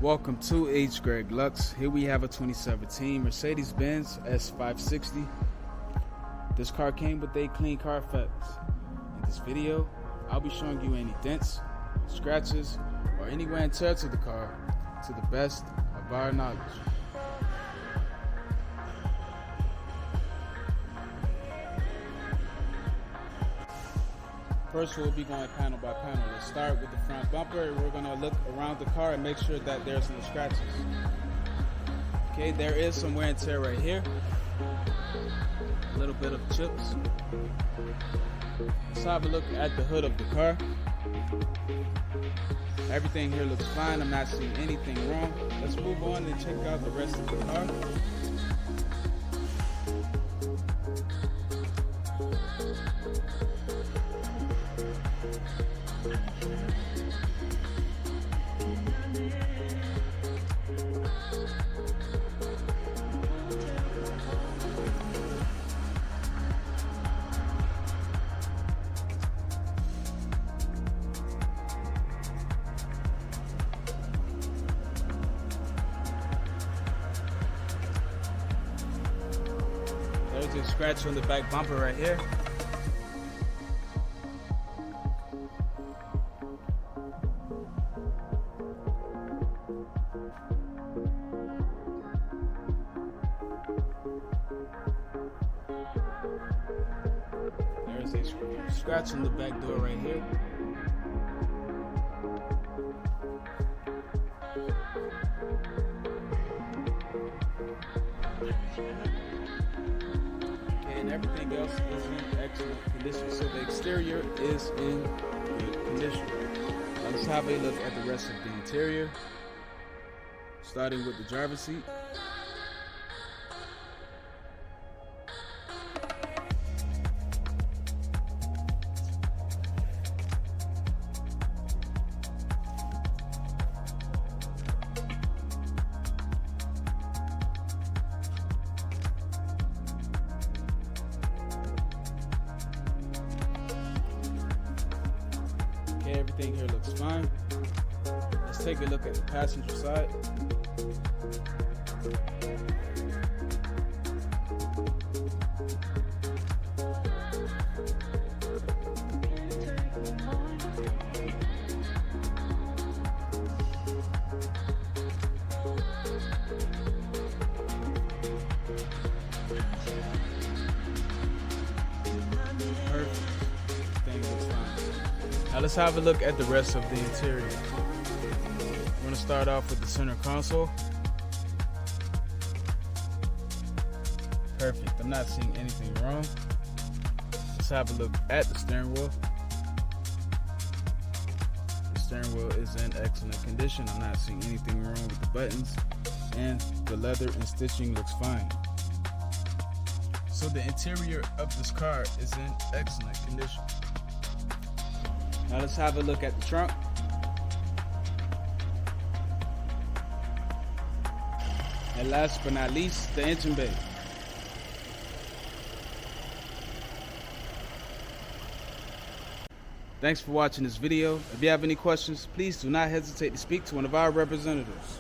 Welcome to hgreglux. Here we have a 2017 Mercedes-Benz S450. This car came with a clean carfax. In this video, I'll be showing you any dents, scratches, or any wear and tear to the car to the best of our knowledge. First, we'll be going panel by panel. Let's start with the front bumper. We're going to look around the car and make sure that there's no scratches. Okay, there is some wear and tear right here. A little bit of chips. Let's have a look at the hood of the car. Everything here looks fine. I'm not seeing anything wrong. Let's move on and check out the rest of the car. There's a scratch on the back bumper right here. There's a scratch on the back door right here. And everything else is in excellent condition. So the exterior is in good condition. Now let's have a look at the rest of the interior. Starting with the driver's seat. Okay, everything here looks fine. Let's take a look at the passenger side. Perfect. Everything looks fine. Now let's have a look at the rest of the interior. I'm going to start off with the center console. Perfect. I'm not seeing anything wrong. Let's have a look at the steering wheel. The steering wheel is in excellent condition. I'm not seeing anything wrong with the buttons, and the leather and stitching looks fine. So the interior of this car is in excellent condition. Now let's have a look at the trunk. And last but not least, the engine bay. Thanks for watching this video. If you have any questions, please do not hesitate to speak to one of our representatives.